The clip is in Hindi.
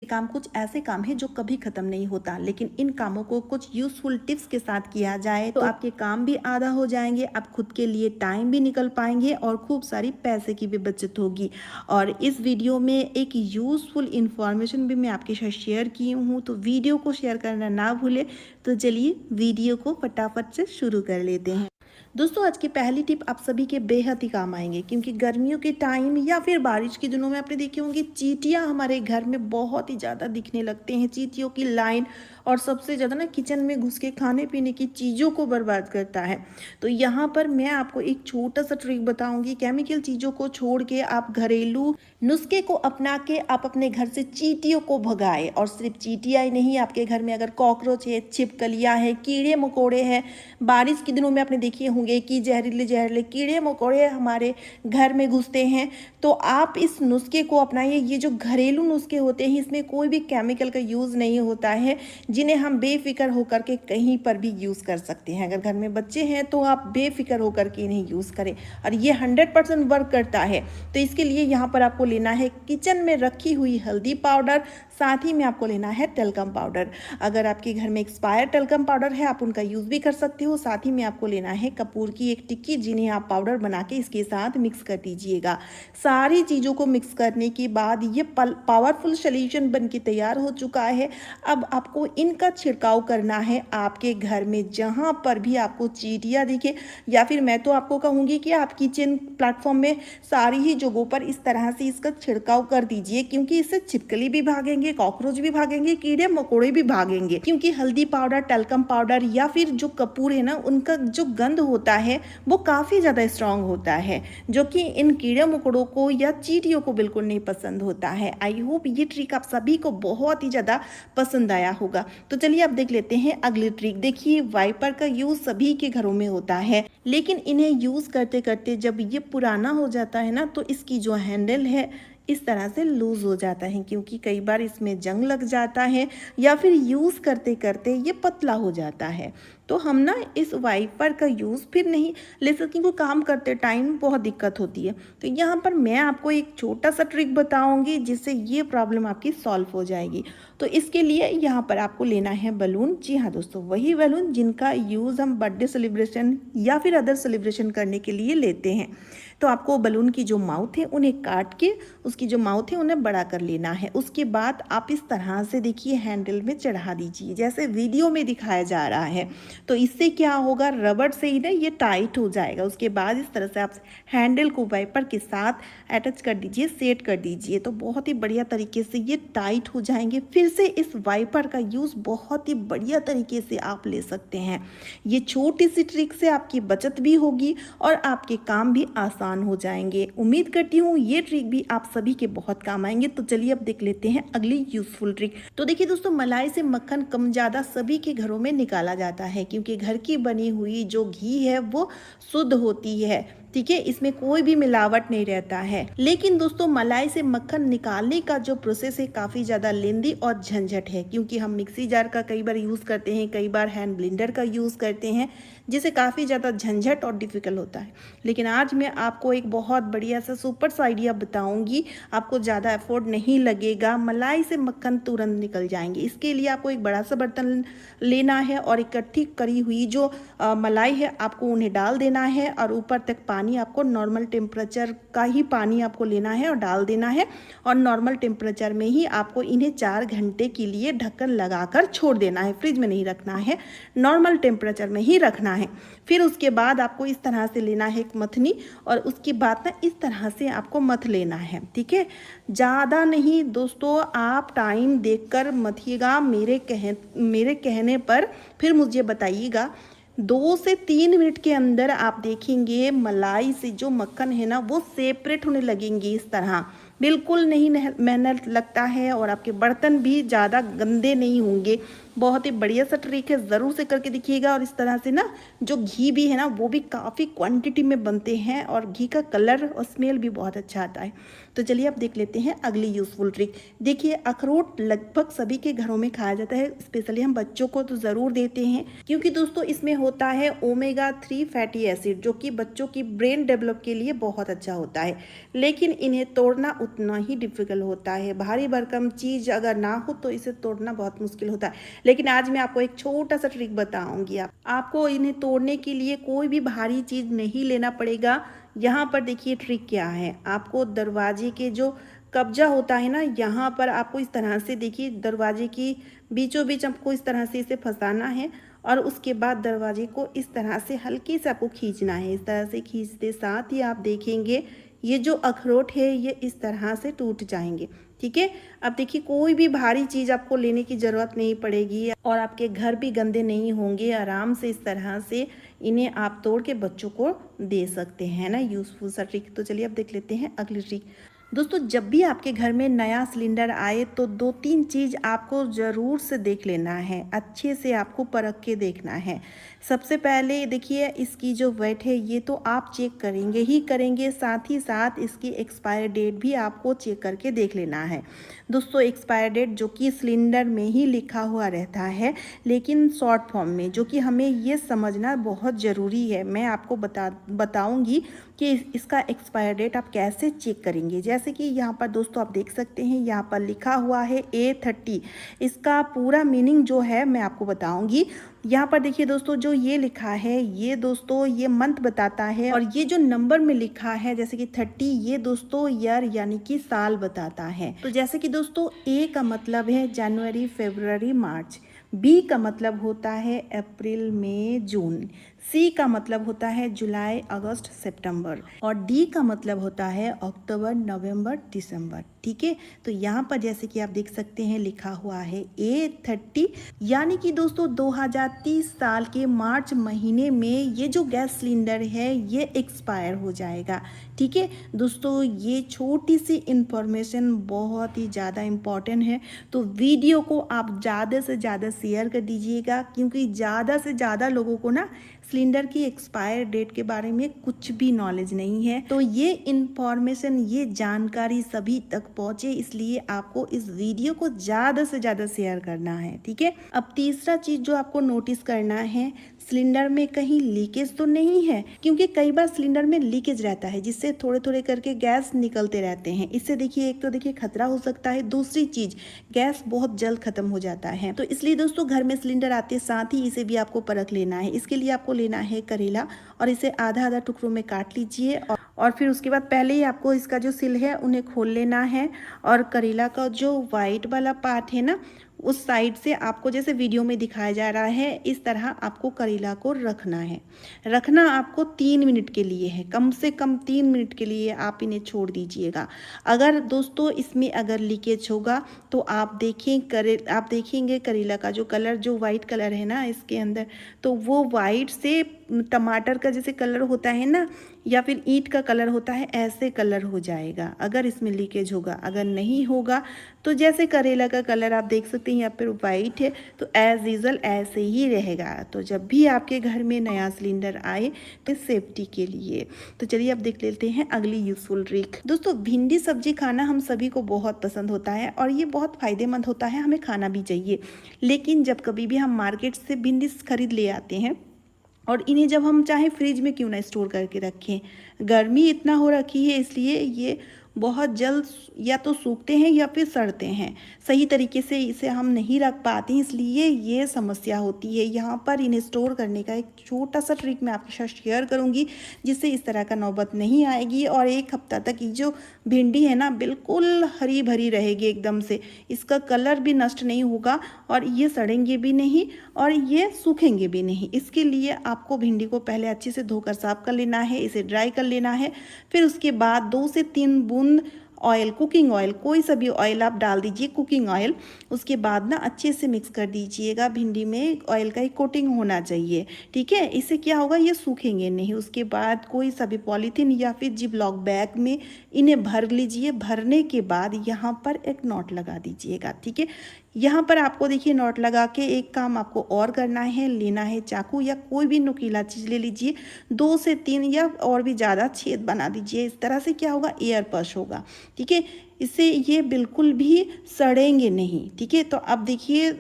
काम कुछ ऐसे काम है जो कभी खत्म नहीं होता, लेकिन इन कामों को कुछ यूजफुल टिप्स के साथ किया जाए तो आपके काम भी आधा हो जाएंगे, आप खुद के लिए टाइम भी निकल पाएंगे और खूब सारी पैसे की भी बचत होगी। और इस वीडियो में एक यूजफुल इंफॉर्मेशन भी मैं आपके साथ शेयर की हूँ, तो वीडियो को शेयर करना ना भूले। तो चलिए वीडियो को फटाफट से शुरू कर लेते हैं। दोस्तों, आज की पहली टिप आप सभी के बेहद ही काम आएंगे, क्योंकि गर्मियों के टाइम या फिर बारिश के दिनों में आपने देखी होंगी चींटियां हमारे घर में बहुत ही ज़्यादा दिखने लगते हैं। चींटियों की लाइन, और सबसे ज़्यादा ना किचन में घुस के खाने पीने की चीज़ों को बर्बाद करता है। तो यहाँ पर मैं आपको एक छोटा सा ट्रिक बताऊंगी। केमिकल चीज़ों को छोड़ के आप घरेलू नुस्खे को अपना के आप अपने घर से चींटियों को भगाए। और सिर्फ चींटियां ही नहीं, आपके घर में अगर कॉकरोच है, छिपकलियां हैं, कीड़े मकोड़े हैं, बारिश के दिनों में आपने देखे होंगे कि जहरीले जहरीले कीड़े मकोड़े हमारे घर में घुसते हैं, तो आप इस नुस्खे को अपनाइए। ये जो घरेलू नुस्खे होते हैं, इसमें कोई भी केमिकल का यूज़ नहीं होता है, जिन्हें हम बेफिक्र होकर के कहीं पर भी यूज़ कर सकते हैं। अगर घर में बच्चे हैं तो आप बेफिक्र होकर के इन्हें यूज़ करें, और ये 100% वर्क करता है। तो इसके लिए यहाँ पर आपको लेना है किचन में रखी हुई हल्दी पाउडर, साथ ही में आपको लेना है टलकम पाउडर। अगर आपके घर में एक्सपायर टलकम पाउडर है, आप उनका यूज़ भी कर सकते हो। साथ ही में आपको लेना है कपूर की एक टिक्की, जिन्हें आप पाउडर बना के इसके साथ मिक्स कर दीजिएगा। सारी चीज़ों को मिक्स करने के बाद ये पावरफुल सॉल्यूशन बन के तैयार हो चुका है। अब आपको इनका छिड़काव करना है आपके घर में जहाँ पर भी आपको चींटियाँ दिखे, या फिर मैं तो आपको कहूँगी कि आप किचन प्लेटफॉर्म में सारी ही जगहों पर इस तरह से इसका छिड़काव कर दीजिए, क्योंकि इससे छिपकली भी भागेंगे, कॉकरोच भी भागेंगे, कीड़े मकोड़े भी भागेंगे। क्योंकि हल्दी पाउडर, टलकम पाउडर या फिर जो कपूर है ना, उनका जो गंध होता है वो काफ़ी ज़्यादा स्ट्रांग होता है, जो कि इन कीड़े मकोड़ों को या चींटियों को बिल्कुल नहीं पसंद होता है। आई होप ये ट्रिक आप सभी को बहुत ही ज़्यादा पसंद आया होगा। तो चलिए अब देख लेते हैं अगली ट्रिक। देखिए, वाइपर का यूज़ सभी के घरों में होता है, लेकिन इन्हें यूज़ करते करते जब ये पुराना हो जाता है ना, तो इसकी जो हैंडल है इस तरह से लूज़ हो जाता है, क्योंकि कई बार इसमें जंग लग जाता है या फिर यूज़ करते करते ये पतला हो जाता है। तो हम ना इस वाइपर का यूज़ फिर नहीं ले सकते, क्योंकि काम करते टाइम बहुत दिक्कत होती है। तो यहाँ पर मैं आपको एक छोटा सा ट्रिक बताऊँगी, जिससे ये प्रॉब्लम आपकी सॉल्व हो जाएगी। तो इसके लिए यहाँ पर आपको लेना है बलून। जी हाँ दोस्तों, वही बलून जिनका यूज़ हम बर्थडे सेलिब्रेशन या फिर अदर सेलिब्रेशन करने के लिए लेते हैं। तो आपको बलून की जो माउथ है उन्हें काट के उसकी जो माउथ है उन्हें बड़ा कर लेना है। उसके बाद आप इस तरह से देखिए हैंडल में चढ़ा दीजिए, जैसे वीडियो में दिखाया जा रहा है। तो इससे क्या होगा, रबड़ से ही ना ये टाइट हो जाएगा। उसके बाद इस तरह से आप हैंडल को वाइपर के साथ अटैच कर दीजिए, सेट कर दीजिए, तो बहुत ही बढ़िया तरीके से ये टाइट हो जाएंगे। फिर से इस वाइपर का यूज़ बहुत ही बढ़िया तरीके से आप ले सकते हैं। ये छोटी सी ट्रिक से आपकी बचत भी होगी और आपके काम भी आसान हो जाएंगे। उम्मीद करती हूँ ये ट्रिक भी आप सभी के बहुत काम आएंगे। तो चलिए अब देख लेते हैं अगली यूजफुल ट्रिक। तो देखिए दोस्तों, मलाई से मक्खन कम ज़्यादा सभी के घरों में निकाला जाता है, क्योंकि घर की बनी हुई जो घी है वो शुद्ध होती है। ठीक है, इसमें कोई भी मिलावट नहीं रहता है। लेकिन दोस्तों, मलाई से मक्खन निकालने का जो प्रोसेस है काफ़ी ज़्यादा लेंदी और झंझट है, क्योंकि हम मिक्सी जार का कई बार यूज़ करते हैं, कई बार हैंड ब्लेंडर का यूज़ करते हैं, जिसे काफ़ी ज़्यादा झंझट और डिफ़िकल्ट होता है। लेकिन आज मैं आपको एक बहुत बढ़िया सा सुपर सा आइडिया बताऊंगी। आपको ज़्यादा एफर्ट नहीं लगेगा, मलाई से मक्खन तुरंत निकल जाएंगे। इसके लिए आपको एक बड़ा सा बर्तन लेना है और इकट्ठी करी हुई जो मलाई है आपको उन्हें डाल देना है, और ऊपर तक पानी आपको नॉर्मल टेम्परेचर का ही पानी आपको लेना है और डाल देना है, और नॉर्मल टेम्परेचर में ही आपको इन्हें 4 घंटे के लिए ढक्कन लगाकर छोड़ देना है। फ्रिज में नहीं रखना है, नॉर्मल टेम्परेचर में ही रखना है। फिर उसके बाद आपको इस तरह से लेना है एक मथनी, और उसके बाद ना इस तरह से आपको मथ लेना है। ठीक है, ज़्यादा नहीं दोस्तों, आप टाइम देखकर मथिएगा। मेरे कहने पर फिर मुझे बताइएगा। 2 से 3 मिनट के अंदर आप देखेंगे मलाई से जो मक्खन है ना वो सेपरेट होने लगेंगी। इस तरह बिल्कुल नहीं मेहनत लगता है, और आपके बर्तन भी ज़्यादा गंदे नहीं होंगे। बहुत ही बढ़िया सा ट्रिक है, ज़रूर से करके देखिएगा। और इस तरह से ना जो घी भी है ना वो भी काफ़ी क्वांटिटी में बनते हैं और घी का कलर और स्मेल भी बहुत अच्छा आता है। तो चलिए अब देख लेते हैं अगली यूज़फुल ट्रिक। देखिए अखरोट लगभग सभी के घरों में खाया जाता है, स्पेशली हम बच्चों को तो ज़रूर देते हैं, क्योंकि दोस्तों इसमें होता है ओमेगा 3 फैटी एसिड, जो कि बच्चों की ब्रेन डेवलप के लिए बहुत अच्छा होता है। लेकिन इन्हें तोड़ना उतना ही डिफिकल्ट होता है। भारी भरकम चीज़ अगर ना हो तो इसे तोड़ना बहुत मुश्किल होता है। लेकिन आज मैं आपको एक छोटा सा ट्रिक बताऊंगी। आपको इन्हें तोड़ने के लिए कोई भी भारी चीज़ नहीं लेना पड़ेगा। यहाँ पर देखिए ट्रिक क्या है, आपको दरवाजे के जो कब्जा होता है ना, यहाँ पर आपको इस तरह से देखिए दरवाजे की बीचों बीच आपको इस तरह से इसे फंसाना है और उसके बाद दरवाजे को इस तरह से हल्के से आपको खींचना है। इस तरह से खींचते साथ ही आप देखेंगे ये जो अखरोट है ये इस तरह से टूट जाएंगे। ठीक है, अब देखिए कोई भी भारी चीज़ आपको लेने की ज़रूरत नहीं पड़ेगी और आपके घर भी गंदे नहीं होंगे। आराम से इस तरह से इन्हें आप तोड़ के बच्चों को दे सकते हैं ना, यूज़फुल सा ट्रिक। तो चलिए अब देख लेते हैं अगली ट्रिक। दोस्तों जब भी आपके घर में नया सिलेंडर आए तो 2-3 चीज़ आपको ज़रूर से देख लेना है, अच्छे से आपको परख के देखना है। सबसे पहले देखिए इसकी जो वेट है ये तो आप चेक करेंगे ही करेंगे, साथ ही साथ इसकी एक्सपायर डेट भी आपको चेक करके देख लेना है। दोस्तों एक्सपायर डेट जो कि सिलेंडर में ही लिखा हुआ रहता है, लेकिन शॉर्ट फॉर्म में, जो कि हमें ये समझना बहुत ज़रूरी है। मैं आपको बताऊंगी कि इसका एक्सपायर डेट आप कैसे चेक करेंगे। जैसे कि यहाँ पर दोस्तों आप देख सकते हैं, यहाँ पर लिखा हुआ है A30। इसका पूरा मीनिंग जो है मैं आपको बताऊंगी। यहाँ पर देखिए दोस्तों जो ये लिखा है ये दोस्तों ये मंथ बताता है, और ये जो नंबर में लिखा है जैसे कि 30, ये दोस्तों ईयर यानी कि साल बताता है। तो जैसे कि दोस्तों A का मतलब है जनवरी, फरवरी, मार्च। B का मतलब होता है अप्रैल, मई, जून। C का मतलब होता है जुलाई, अगस्त, सितंबर। और D का मतलब होता है अक्टूबर, नवंबर, दिसंबर। ठीक है, तो यहाँ पर जैसे कि आप देख सकते हैं लिखा हुआ है A30, यानी कि दोस्तों 2030 साल के मार्च महीने में ये जो गैस सिलेंडर है ये एक्सपायर हो जाएगा। ठीक है दोस्तों, ये छोटी सी इंफॉर्मेशन बहुत ही ज़्यादा इम्पॉर्टेंट है, तो वीडियो को आप ज़्यादा से ज़्यादा शेयर कर दीजिएगा, क्योंकि ज़्यादा से ज़्यादा लोगों को ना सिलेंडर की एक्सपायर डेट के बारे में कुछ भी नॉलेज नहीं है। तो ये इंफॉर्मेशन, ये जानकारी सभी तक पहुंचे, इसलिए आपको इस वीडियो को ज़्यादा से ज़्यादा शेयर करना है। ठीक है, अब तीसरा चीज़ जो आपको नोटिस करना है, सिलेंडर में कहीं लीकेज तो नहीं है, क्योंकि कई बार सिलेंडर में लीकेज रहता है जिससे थोड़े थोड़े करके गैस निकलते रहते हैं। इससे देखिए एक तो देखिए खतरा हो सकता है, दूसरी चीज गैस बहुत जल्द खत्म हो जाता है। तो इसलिए दोस्तों घर में सिलेंडर आते साथ ही इसे भी आपको परख लेना है। इसके लिए आपको लेना है करेला और इसे आधा आधा टुकड़ों में काट लीजिए, और फिर उसके बाद पहले ही आपको इसका जो सिल है उन्हें खोल लेना है, और करेला का जो वाइट वाला पार्ट है ना उस साइड से आपको जैसे वीडियो में दिखाया जा रहा है इस तरह आपको करेला को रखना है। रखना आपको 3 मिनट के लिए है, कम से कम 3 मिनट के लिए आप इन्हें छोड़ दीजिएगा। अगर दोस्तों इसमें अगर लीकेज होगा तो आप देखेंगे करेला का जो कलर, जो वाइट कलर है ना इसके अंदर, तो वो वाइट से टमाटर का जैसे कलर होता है ना, या फिर ईंट का कलर होता है, ऐसे कलर हो जाएगा अगर इसमें लीकेज होगा। अगर नहीं होगा तो जैसे करेला का कलर आप देख सकते हैं यहाँ पर वाइट है, तो एज यूजुअल ऐसे ही रहेगा। तो जब भी आपके घर में नया सिलेंडर आए तो सेफ्टी के लिए। तो चलिए अब देख लेते हैं अगली यूजफुल ट्रिक। दोस्तों भिंडी सब्जी खाना हम सभी को बहुत पसंद होता है और ये बहुत फायदेमंद होता है, हमें खाना भी चाहिए। लेकिन जब कभी भी हम मार्केट से भिंडी खरीद ले आते हैं और इन्हें जब हम चाहे फ्रिज में क्यों ना स्टोर करके रखें, गर्मी इतना हो रखी है इसलिए ये बहुत जल्द या तो सूखते हैं या फिर सड़ते हैं। सही तरीके से इसे हम नहीं रख पाते हैं, इसलिए ये समस्या होती है। यहाँ पर इन्हें स्टोर करने का एक छोटा सा ट्रिक मैं आपके साथ शेयर करूँगी, जिससे इस तरह का नौबत नहीं आएगी और 1 हफ्ता तक ये जो भिंडी है ना बिल्कुल हरी भरी रहेगी एकदम से। इसका कलर भी नष्ट नहीं होगा और ये सड़ेंगे भी नहीं और ये सूखेंगे भी नहीं। इसके लिए आपको भिंडी को पहले अच्छे से धोकर साफ कर लेना है, इसे ड्राई कर लेना है। फिर उसके बाद 2 से 3 बूंद ऑयल, कुकिंग ऑयल, कोई सा भी ऑयल आप डाल दीजिए, कुकिंग ऑयल। उसके बाद ना अच्छे से मिक्स कर दीजिएगा, भिंडी में ऑयल का ही कोटिंग होना चाहिए। ठीक है, इससे क्या होगा, ये सूखेंगे नहीं। उसके बाद कोई सा भी पॉलीथीन या फिर जिपलॉक बैग में इन्हें भर लीजिए। भरने के बाद यहाँ पर एक नॉट लगा दीजिएगा। ठीक है, यहाँ पर आपको देखिए नॉट लगा के एक काम आपको और करना है, लेना है चाकू या कोई भी नुकीला चीज़ ले लीजिए, 2 से 3 या और भी ज़्यादा छेद बना दीजिए। इस तरह से क्या होगा, एयर पश होगा। ठीक है, इससे ये बिल्कुल भी सड़ेंगे नहीं। ठीक है, तो अब देखिए